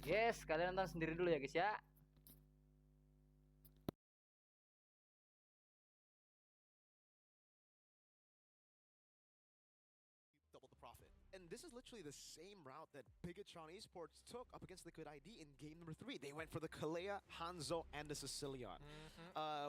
Yes, kalian nonton sendiri dulu ya guys ya. Double the profit. And this is literally the same route that Bigatron Esports took up against Liquid ID in game number 3. They went for the Kalea, Hanzo, and the Sicilian.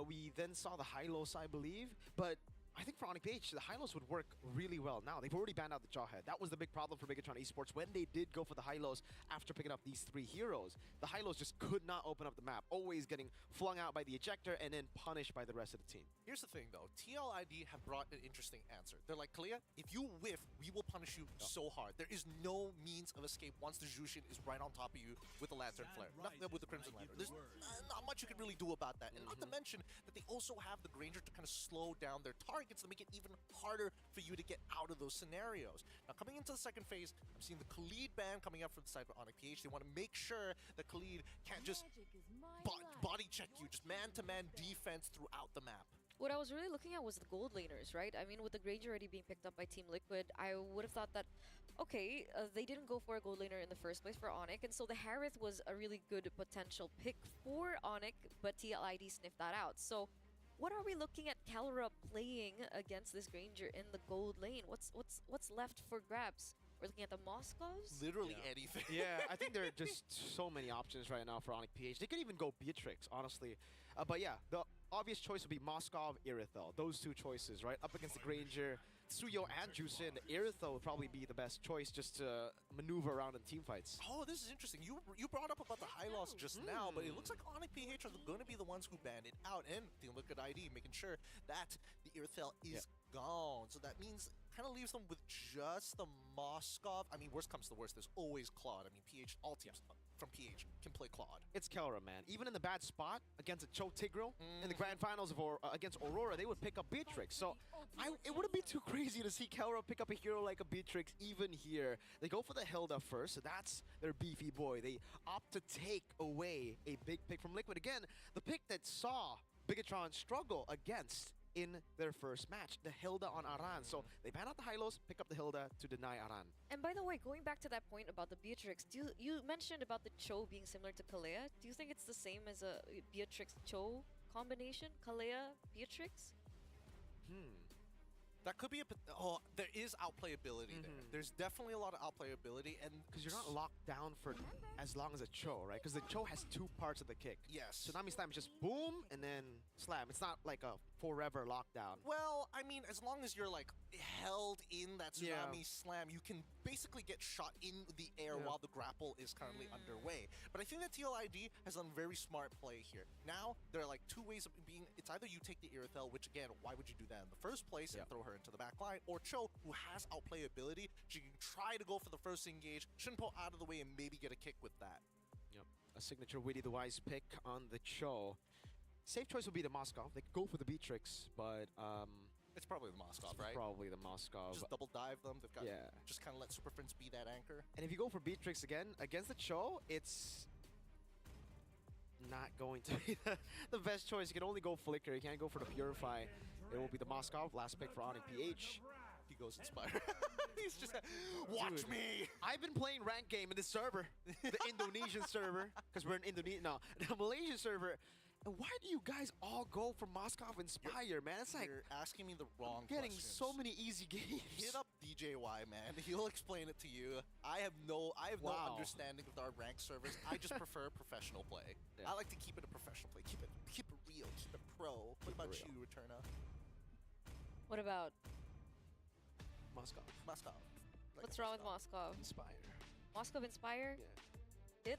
We then saw the Hylos, I believe, but I think for ONIC PH, the Hylos would work really well now. They've already banned out the Jawhead. That was the big problem for Bigatron Esports when they did go for the Hylos after picking up these 3 heroes. The Hylos just could not open up the map, always getting flung out by the ejector and then punished by the rest of the team. Here's the thing though, TLID have brought an interesting answer. They're like, Kalea, if you whiff, we will punish you so hard. There is no means of escape once the Jushin is right on top of you with the Lantern Flare, not with the Crimson Lantern. There's not much you can really do about that. And not to mention that they also have the Granger to kind of slow down their targets to make it even harder for you to get out of those scenarios. Now coming into the second phase, I'm seeing the KELASNYA ban coming up from the side of ONIC PH. They want to make sure that KELASNYA can't just body check you, just man-to-man defense throughout the map. What I was really looking at was the gold laners, right? I mean, with the Granger already being picked up by Team Liquid, I would have thought that, okay, they didn't go for a gold laner in the first place for ONIC, and so the Harith was a really good potential pick for ONIC, but TLID sniffed that out. So what are we looking at Kalra playing against this Granger in the gold lane? What's left for grabs? We're looking at the Moscows? Literally anything. Yeah, I think there are just so many options right now for ONIC PH. They could even go Beatrix, honestly. But yeah, the obvious choice would be Moskov, Irithel. Those 2 choices, right? Up against the Granger, Tsuyo and Jushin. Irithel would probably be the best choice just to maneuver around in team fights. Oh, this is interesting. You brought up about the Hylos just now, but it looks like ONIC PH are going to be the ones who banned it out, and Team Liquid ID making sure that the Irithel is gone. So that means kind of leaves them with just the Moskov. I mean, worst comes to worst, there's always Claude. I mean, PH, all teams from PH can play Claude. It's Kelra, man. Even in the bad spot against a Cho Tigreal in the grand finals of against Aurora, they would pick up Beatrix. So it wouldn't be too crazy to see Kelra pick up a hero like a Beatrix even here. They go for the Hilda first, so that's their beefy boy. They opt to take away a big pick from Liquid. Again, the pick that saw Bigatron struggle against in their first match, the Hilda on Aran. So they ban out the Hylos, pick up the Hilda to deny Aran. And by the way, going back to that point about the Beatrix, you mentioned about the Cho being similar to Kalea. Do you think it's the same as a Beatrix-Cho combination? Kalea, Beatrix? That could be there is outplayability there. There's definitely a lot of outplayability, and because you're not locked down for as long as a Cho, right? Because the Cho has 2 parts of the kick. Yes. Tsunami Slam is just boom and then slam. It's not like a forever lockdown. Well, I mean, as long as you're like held in that Tsunami Slam, you can basically get shot in the air while the grapple is currently underway. But I think that TLID has done a very smart play here. Now, there are like 2 ways of being. It's either you take the Irithel, which again, why would you do that in the first place and throw her into the back line, or Cho, who has outplayability. She can try to go for the first engage, shouldn't pull out of the way and maybe get a kick with that. Yep. A signature Witty the Wise pick on the Cho. Safe choice would be the Moskov. They could go for the Beatrix, but it's probably the Moskov, right? Probably the Moskov. Just double dive them. They've got just kind of let Super Friends be that anchor. And if you go for Beatrix again against the Cho, it's not going to be the best choice. You can only go Flicker. You can't go for the Purify. It will be the Moskov. Last pick for ONIC PH. He goes Inspire. He's just watch me. I've been playing ranked game in this server, the Indonesian server, because we're in Indonesia. No, the Malaysian server. And why do you guys all go for Moskov Inspire, man? It's like you're asking me the wrong getting questions. So many easy games. Hit up DJY, man. He'll explain it to you. I have no understanding of our ranked servers. I just prefer professional play. I like to keep it a professional play. Keep it real. Keep it pro. What about you, Returna? What about Moskov? Moskov. Like what's wrong with Moskov? Inspire. Moskov Inspire? Yeah.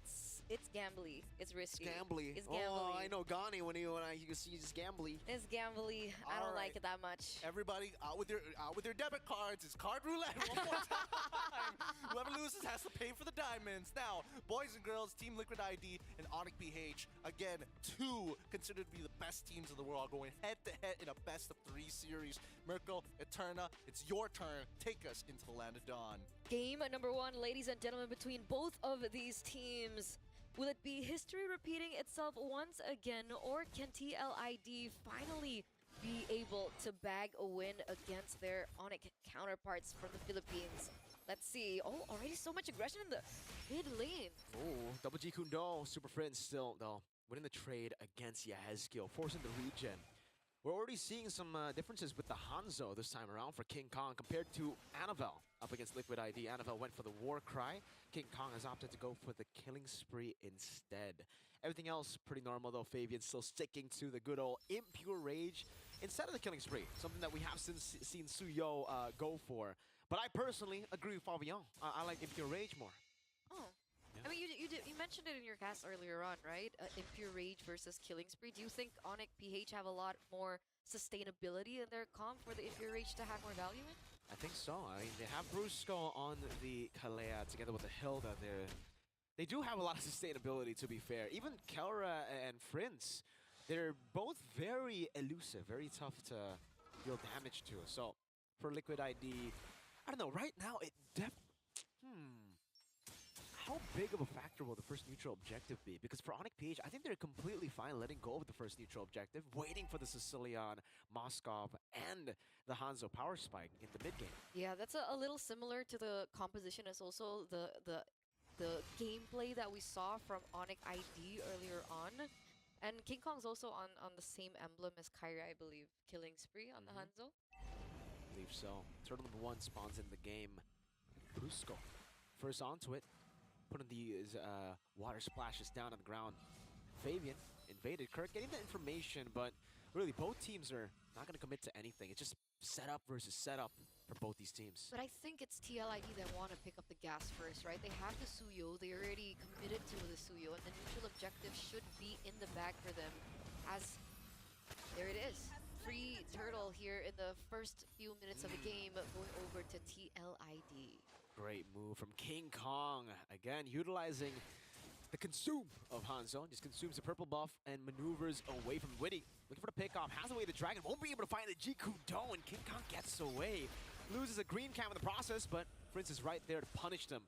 It's gambly. It's risky. It's gambly. It's gambly. Oh, I know Gani you can see it's gambly. It's gambly. I don't like it that much. Everybody out with their debit cards. It's card roulette one more time. Whoever loses has to pay for the diamonds. Now, boys and girls, Team Liquid ID and ONIC PH, again, 2 considered to be the best teams in the world, going head-to-head in a best-of-3 series. Mirko, Eterna, it's your turn. Take us into the Land of Dawn. Game number 1, ladies and gentlemen, between both of these teams. Will it be history repeating itself once again, or can TLID finally be able to bag a win against their ONIC counterparts from the Philippines? Let's see. Oh, already so much aggression in the mid lane. Oh, double G Kundo, Super Friends still, though, winning the trade against Yahezkiel, forcing the regen. We're already seeing some differences with the Hanzo this time around for King Kong compared to Annabelle up against Liquid ID. Annabelle went for the War Cry. King Kong has opted to go for the Killing Spree instead. Everything else pretty normal, though. Fabian still sticking to the good old Impure Rage instead of the Killing Spree, something that we have seen Suyo go for. But I personally agree with Fabian. I like Impure Rage more. Oh. Yeah. I mean, you mentioned it in your cast earlier on, right? Impure Rage versus Killing Spree. Do you think ONIC PH have a lot more sustainability in their comp for the Impure Rage to have more value in? I think so. I mean, they have Brusco on the Kalea together with the Hilda there. They do have a lot of sustainability, to be fair. Even Kelra and Prince, they're both very elusive, very tough to deal damage to. So, for Liquid ID, I don't know, right now, it how big of a factor will the first neutral objective be? Because for ONIC PH, I think they're completely fine letting go of the first neutral objective, waiting for the Sicilian, Moskov, and the Hanzo power spike in the mid game. Yeah, that's a little similar to the composition as also the gameplay that we saw from ONIC ID earlier on. And King Kong's also on the same emblem as Kyra, I believe. Killing Spree on the Hanzo. I believe so. Turtle number 1 spawns in the game. Brusco first onto it, putting these water splashes down on the ground. Fabian invaded Kirk, getting the information, but really both teams are not going to commit to anything. It's just setup versus setup for both these teams. But I think it's TLID that want to pick up the gas first, right? They have the Suyo, they already committed to the Suyo, and the neutral objective should be in the bag for them. As there it is. Free Turtle here in the first few minutes of the game, going over to TLID. Great move from King Kong. Again, utilizing the consume of Hanzo. Just consumes the purple buff and maneuvers away from Witty. Looking for the pickoff. Has away the dragon. Won't be able to find the Jikudo, and King Kong gets away. Loses a green cam in the process, but Prince is right there to punish them,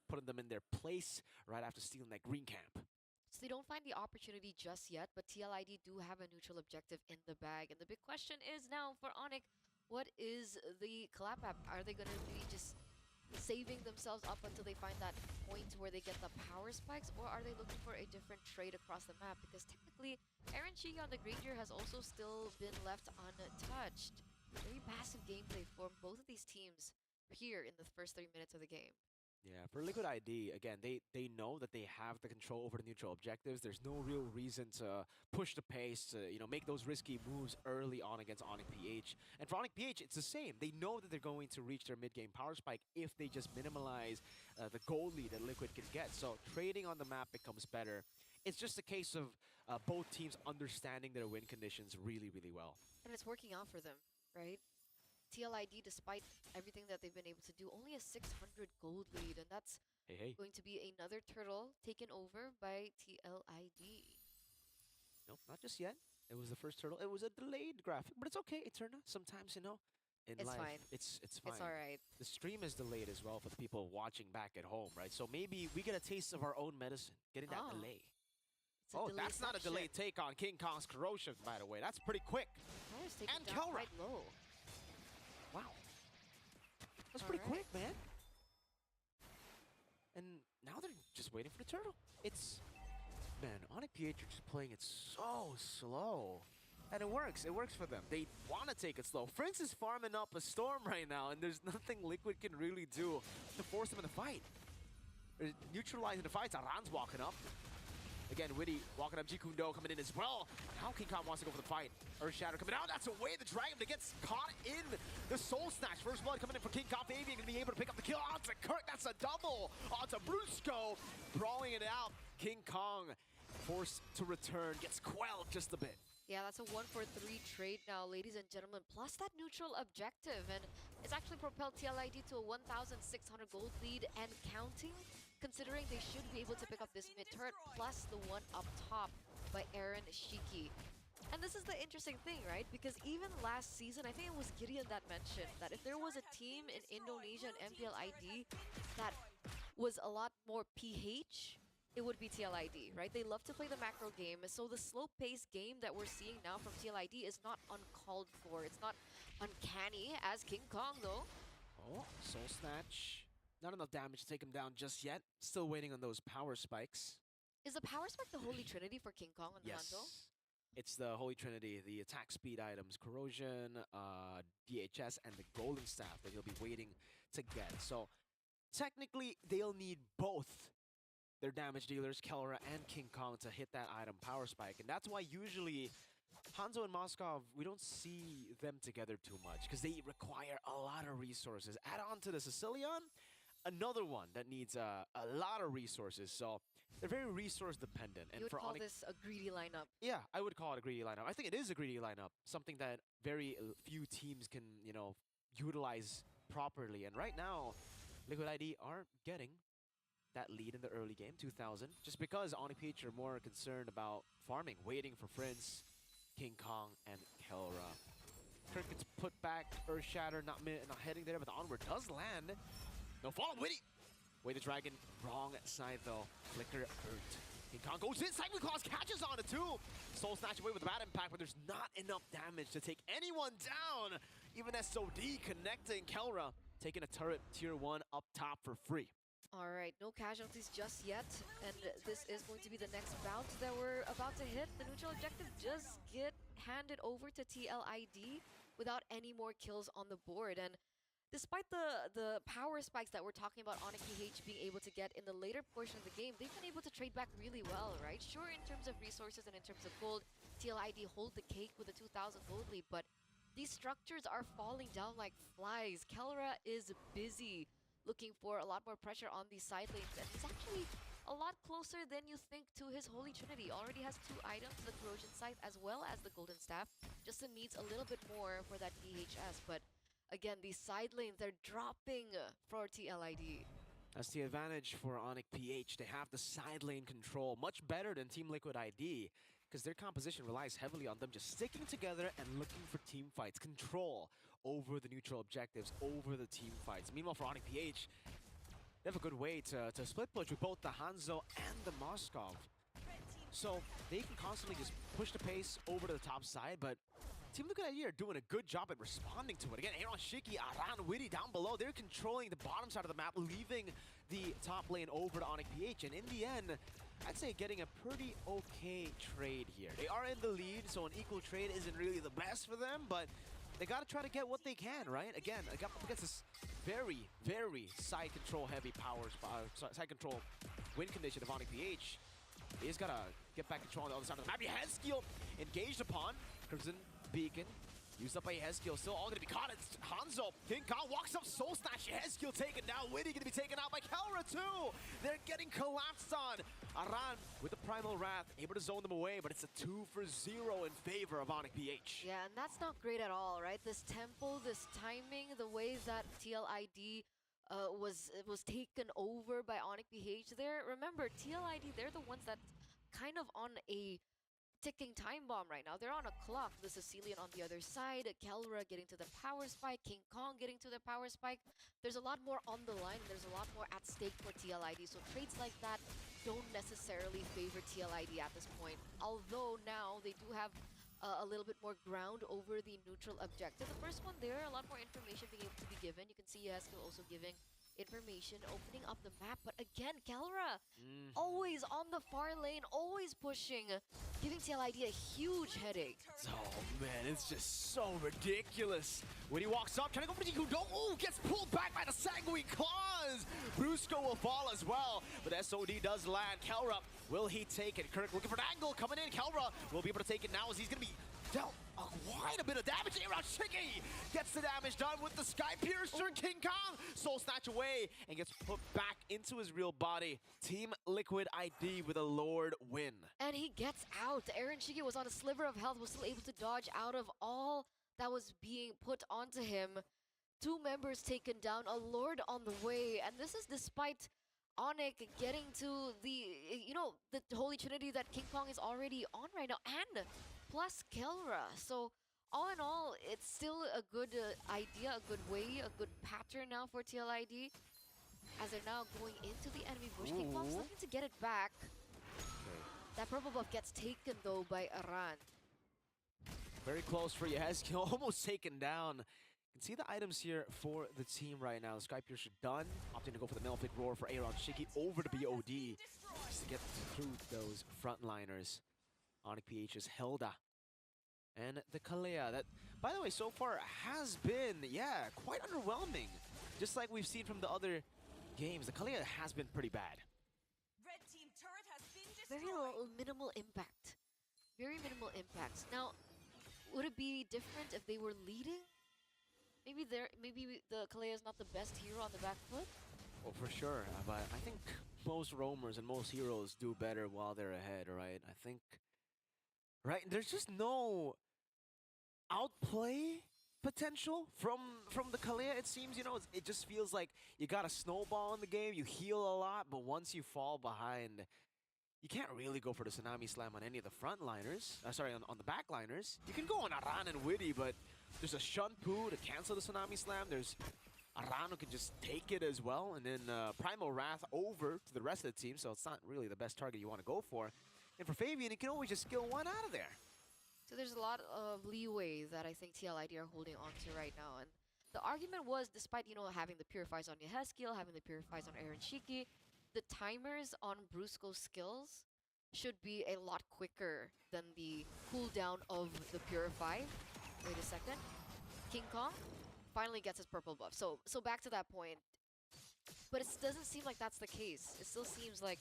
putting them in their place right after stealing that green camp. So they don't find the opportunity just yet, but TLID do have a neutral objective in the bag. And the big question is now for ONIC, what is the collab app? Are they going to be just saving themselves up until they find that point where they get the power spikes, or are they looking for a different trade across the map? Because technically, Aaron Shiki on the Granger has also still been left untouched. Very passive gameplay for both of these teams here in the first 3 minutes of the game. Yeah, for Liquid ID, again, they know that they have the control over the neutral objectives. There's no real reason to push the pace, to make those risky moves early on against ONIC PH. And for ONIC PH, it's the same. They know that they're going to reach their mid-game power spike if they just minimalize the gold lead that Liquid can get. So trading on the map becomes better. It's just a case of both teams understanding their win conditions really, really well. And it's working out for them, right? TLID, despite everything that they've been able to do, only a 600 gold lead, and that's going to be another turtle taken over by TLID. Nope, not just yet. It was the first turtle. It was a delayed graphic, but it's okay. Eterna, sometimes, in it's life, fine. it's fine. It's all right. The stream is delayed as well for the people watching back at home, right? So maybe we get a taste of our own medicine, getting that delay. Oh, that's not a delayed take on King Kong's Corrosive, by the way. That's pretty quick. And Kelra. Quite low. Wow. That's pretty quick, man. And now they're just waiting for the turtle. Man, ONIC PH are just playing it so slow. And it works for them. They want to take it slow. Prince is farming up a storm right now, and there's nothing Liquid can really do to force them in the fight. They're neutralizing the fights. Aran's walking up. Again, Witty walking up, Jikundo coming in as well. Now King Kong wants to go for the fight. Earth Shatter coming out, that's away. The Dragon that gets caught in the Soul Snatch. First blood coming in for King Kong. Fabian gonna be able to pick up the kill onto Kirk. That's a double onto Brusco. Brawling it out. King Kong forced to return, gets quelled just a bit. Yeah, that's a 1-for-3 trade now, ladies and gentlemen, plus that neutral objective. And it's actually propelled TLID to a 1,600 gold lead and counting, considering they should be able to pick up this mid turret plus the one up top by Aaron Shiki. And this is the interesting thing, right? Because even last season, I think it was Gideon that mentioned that if there was a team in Indonesia and MPL ID that was a lot more PH, it would be TLID, right? They love to play the macro game, so the slow-paced game that we're seeing now from TLID is not uncalled for. It's not uncanny as King Kong, though. Oh, Soul Snatch Not enough damage to take him down just yet. Still waiting on those power spikes. Is the power spike the holy trinity for King Kong and Yes. Hanzo? It's the Holy Trinity, the attack speed items, Corrosion, DHS, and the Golden Staff that he'll be waiting to get. So technically, they'll need both their damage dealers, Kelra and King Kong, to hit that item power spike. And that's why usually Hanzo and Moskov, we don't see them together too much because they require a lot of resources. Add on to the Sicilian, another one that needs a lot of resources. So they're very resource dependent. And You would for call ONIC, this a greedy lineup. yeah, I would call it a greedy lineup. I think it is a greedy lineup, something that very few teams can, utilize properly. And right now, Liquid ID are getting that lead in the early game, 2000, just because ONIC PH are more concerned about farming, waiting for Prince, King Kong, and Kelra. Kirk gets put back, Earth Shatter, not heading there, but the onward does land. No follow, Witty! Way the dragon, wrong side though. Flicker hurt. King Kong goes in, Cyclone Claws catches on it too! Soul Snatch away with the bad impact, but there's not enough damage to take anyone down! Even SOD connecting Kelra, taking a turret tier 1 up top for free. Alright, no casualties just yet, and this is going to be the next bout that we're about to hit. The neutral objective just get handed over to TLID without any more kills on the board. And despite the power spikes that we're talking about ONIC PH being able to get in the later portion of the game, they've been able to trade back really well, right? Sure, in terms of resources and in terms of gold, TLID hold the cake with a 2,000 gold lead, but these structures are falling down like flies. Kelra is busy looking for a lot more pressure on these side lanes, and he's actually a lot closer than you think to his Holy Trinity. Already has 2 items, the Corrosion Scythe as well as the Golden Staff. Just needs a little bit more for that DHS, but again, these side lanes, they're dropping for TLID. That's the advantage for ONIC PH. They have the side lane control, much better than Team Liquid ID, because their composition relies heavily on them just sticking together and looking for team fights, control over the neutral objectives, over the team fights. Meanwhile, for ONIC PH, they have a good way to split push with both the Hanzo and the Moskov. So they can constantly just push the pace over to the top side, but Team Liquid ID are doing a good job at responding to it. Again, Aaron Shiki, Aran, Witty down below, they're controlling the bottom side of the map, leaving the top lane over to ONIC PH. And in the end, I'd say getting a pretty okay trade here. They are in the lead, so an equal trade isn't really the best for them, but they gotta try to get what they can, right? Again, up against this very, very side control heavy side control win condition of ONIC PH. They just gotta get back control on the other side of the map. Hezkiel engaged upon. Crimson Beacon used up by Hezkiel, still all gonna be caught. It's Hanzo. King Kong walks up, Soul Snatch. Hezkiel taken down. Witty gonna be taken out by Kelra too. They're getting collapsed on. Aran with the Primal Wrath, able to zone them away, but it's a 2-for-0 in favor of ONIC PH. Yeah, and that's not great at all, right? This tempo, this timing, the way that TLID was taken over by ONIC PH there. Remember, TLID, they're the ones that kind of on a ticking time bomb right now. They're on a clock. The Sicilian on the other side, Kelra getting to the power spike, King Kong getting to the power spike. There's a lot more on the line. There's a lot more at stake for TLID. So trades like that don't necessarily favor TLID at this point. Although now they do have a little bit more ground over the neutral objective. The first one there, a lot more information being able to be given. You can see Yesko also giving information, opening up the map. But again, Kelra, always on the far lane, always pushing, giving TLID a huge headache. Oh man, it's just so ridiculous. When he walks up, trying to go for the Kudo, ooh, gets pulled back by the Sanguine Claws. Brusco will fall as well, but SOD does land. Kelra, will he take it? Kirk looking for an angle, coming in. Kelra will be able to take it now as he's going to be dealt quite a bit of damage. Around Shiki gets the damage done with the Sky Piercer. King Kong Soul Snatch away and gets put back into his real body. Team Liquid ID with a Lord win. And he gets out. Aaron Shiki was on a sliver of health, was still able to dodge out of all that was being put onto him. 2 members taken down, a Lord on the way, and this is despite ONIC getting to the, the Holy Trinity that King Kong is already on right now, and plus Kelra. So all in all, it's still a good idea, a good way, a good pattern now for TLID, as they're now going into the enemy bush. King Kong's looking to get it back. That purple buff gets taken though by Aran. Very close for Yehezkiel, almost taken down. You can see the items here for the team right now. The Sky Pierce are done. Opting to go for the Melpic Roar for Aaron Shiki over the BOD. Just to get through those frontliners. ONIC PH's Hilda. And the Kalea, that, by the way, so far has been, yeah, quite underwhelming. Just like we've seen from the other games, the Kalea has been pretty bad. Red team turret has been Very destroyed. minimal impact. Very minimal impacts. Now, would it be different if they were leading? Maybe the Kalea is not the best hero on the back foot? Well, for sure, but I think most roamers and most heroes do better while they're ahead, right? I think, right? There's just no outplay potential from the Kalea, it seems. You know, it just feels like you got a snowball in the game, you heal a lot, but once you fall behind, you can't really go for the Tsunami Slam on any of the frontliners. Sorry, on the backliners. You can go on Aran and Witty, but there's a Shunpu to cancel the Tsunami Slam. There's Aran who can just take it as well, and then Primal Wrath over to the rest of the team, so it's not really the best target you want to go for. And for Fabian, he can always just skill one out of there. So there's a lot of leeway that I think TLID are holding on to right now. And the argument was, despite, you know, having the Purifies on Yehezkiel, having the Purifies on Aaron Shiki, the timers on Brusco's skills should be a lot quicker than the cooldown of the Purify. Wait a second. King Kong finally gets his purple buff. So back to that point. But it doesn't seem like that's the case. It still seems like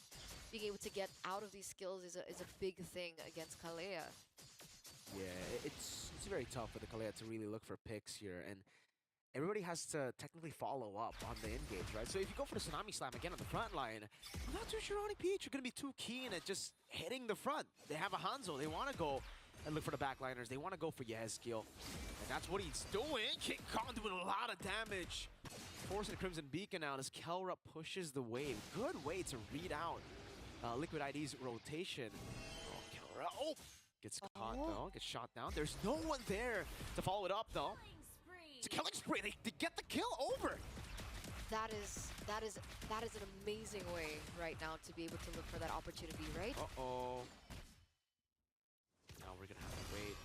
being able to get out of these skills is a big thing against Kalea. Yeah, it's very tough for the Kalea to really look for picks here, and everybody has to technically follow up on the engage, right? So if you go for the Tsunami Slam again on the front line, I'm not too sure ONIC PH are going to be too keen at just hitting the front. They have a Hanzo. They want to go and look for the backliners. They want to go for Yehezkiel, and that's what he's doing. King Kong doing a lot of damage. Forcing Crimson Beacon out as Kelra pushes the wave. Good way to read out Liquid ID's rotation. Oh, Kelra. Oh! Gets caught though, gets shot down. There's no one there to follow it up though. It's a killing spree. They get the kill over. That is an amazing way right now to be able to look for that opportunity, right? Uh-oh. Now we're gonna have to wait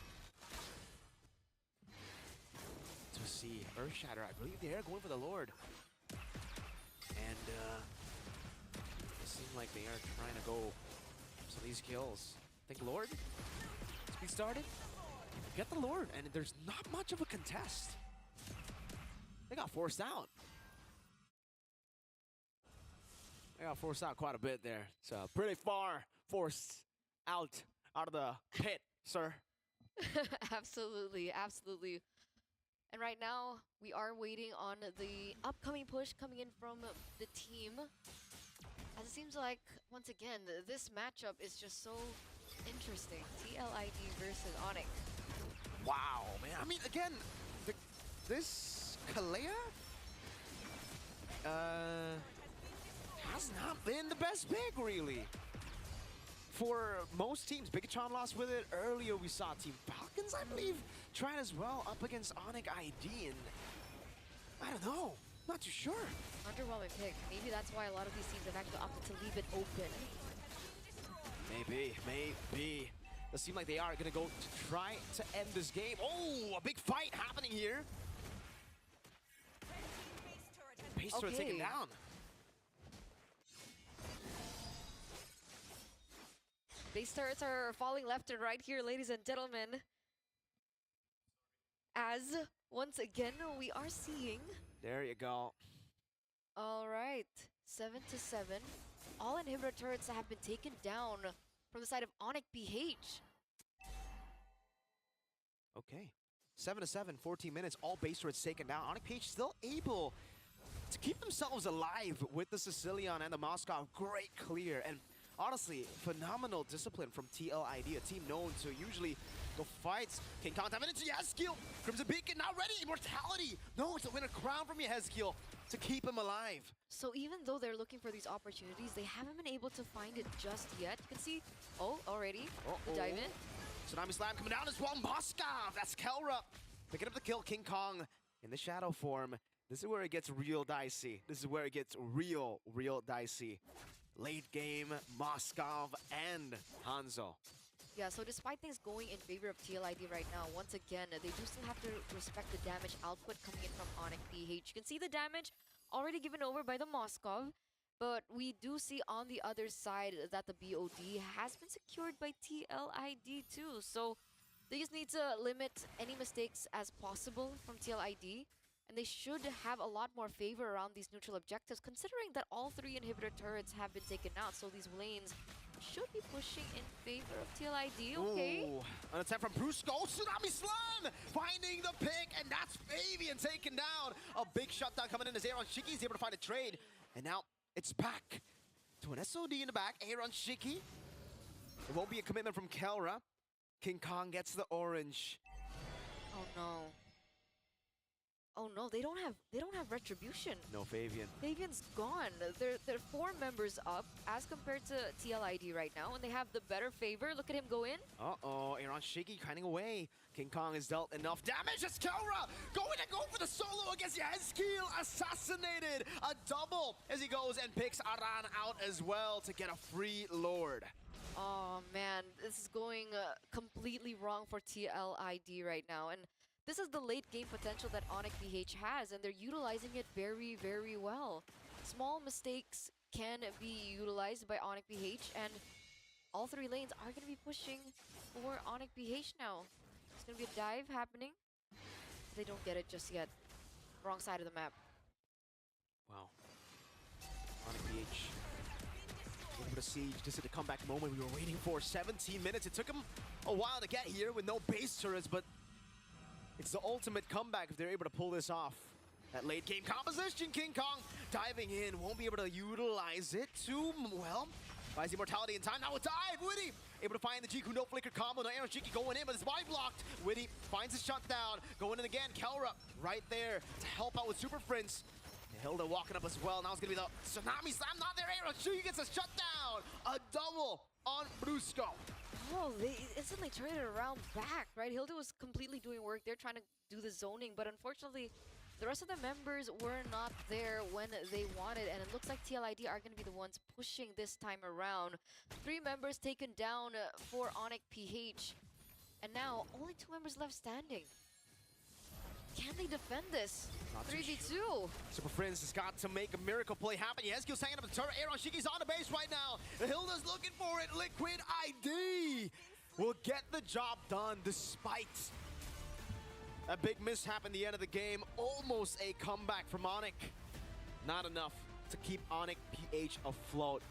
to see Earthshatter. I believe they are going for the Lord. And it seems like they are trying to go some of these kills. Think Lord? Speed started? Get the Lord, and there's not much of a contest. They got forced out. They got forced out quite a bit there. So pretty far forced out of the pit, sir. Absolutely, absolutely. And right now, we are waiting on the upcoming push coming in from the team. As it seems like, once again, this matchup is just so interesting. TLID versus ONIC. Wow, man. I mean, again, this Kalea has not been the best pick, really. For most teams, BUKAN lost with it. Earlier, we saw Team Falcons, I believe, try as well up against ONIC ID, and I don't know. Not too sure. Underwhelming pick. Maybe that's why a lot of these teams have actually opted to leave it open. Maybe. It seems like they are going to go to try to end this game. Oh, a big fight happening here. Base turret taken down. Base turrets are falling left and right here, ladies and gentlemen. As, once again, we are seeing... There you go. All right, 7-7. All inhibitor turrets have been taken down from the side of ONIC PH. Okay. 7-7, 14 minutes, all base turrets taken down. ONIC PH still able to keep themselves alive with the Sicilian and the Moscow. Great clear, and honestly, phenomenal discipline from TLID, a team known to usually go fights. King Kong diving into Yehezkiel. Crimson Beacon now ready. Immortality. No, it's a winner crown from Yehezkiel to keep him alive. So even though they're looking for these opportunities, they haven't been able to find it just yet. You can see, already, the dive in. Tsunami Slam coming down as well. Moscow, that's Kelra. Picking up the kill, King Kong in the shadow form. This is where it gets real dicey. This is where it gets real dicey. Late game, Moskov and Hanzo. Yeah, so despite things going in favor of TLID right now, once again, they do still have to respect the damage output coming in from ONIC PH. You can see the damage already given over by the Moskov, but we do see on the other side that the BOD has been secured by TLID too. So they just need to limit any mistakes as possible from TLID, and they should have a lot more favor around these neutral objectives, considering that all 3 inhibitor turrets have been taken out, so these lanes should be pushing in favor of TLID. Okay. Ooh, an attack from Brusco. Tsunami Slam finding the pick, and that's Fabian taken down. A big shutdown coming in as Aaron Shiki is able to find a trade. And now it's back to an SOD in the back. Aaron Shiki. It won't be a commitment from Kelra. King Kong gets the orange. Oh no. Oh no, they don't have retribution. No Fabian. Fabian's gone. They're 4 members up as compared to TLID right now, and they have the better favor. Look at him go in. Uh-oh, Aaron Shiki hiding away. King Kong has dealt enough damage. It's Kelra going to go for the solo against Yazkiel. Assassinated. A double as he goes and picks Aran out as well to get a free Lord. Oh man, this is going completely wrong for TLID right now, and this is the late game potential that ONIC PH has, and they're utilizing it very, very well. Small mistakes can be utilized by ONIC PH, and all 3 lanes are going to be pushing for ONIC PH now. There's going to be a dive happening. They don't get it just yet. Wrong side of the map. Wow. ONIC PH. Looking for the siege. This is the comeback moment we were waiting for. 17 minutes. It took them a while to get here with no base turrets, but it's the ultimate comeback if they're able to pull this off. That late game composition, King Kong diving in, won't be able to utilize it too well. Buys immortality in time, now a dive, Witty! Able to find the Jiku no flicker combo, no Aaron Shiki going in, but it's wide blocked. Witty finds his shutdown, going in again, Kelra right there to help out with Super Prince. Hilda walking up as well, now it's gonna be the Tsunami Slam, not there, Aaron Shiki gets a shutdown! A double on Brusco. Oh, they instantly turned it around back, right? Hilda was completely doing work. They're trying to do the zoning, but unfortunately, the rest of the members were not there when they wanted, and it looks like TLID are going to be the ones pushing this time around. 3 members taken down for ONIC PH, and now only 2 members left standing. Can they defend this? Not too 3v2. Super Friends has got to make a miracle play happen. Yazkiel's hanging up the turret. Aaron Shiki's on the base right now. Hilda's looking for it. Liquid ID will get the job done despite a big mishap in the end of the game. Almost a comeback from ONIC. Not enough to keep ONIC PH afloat.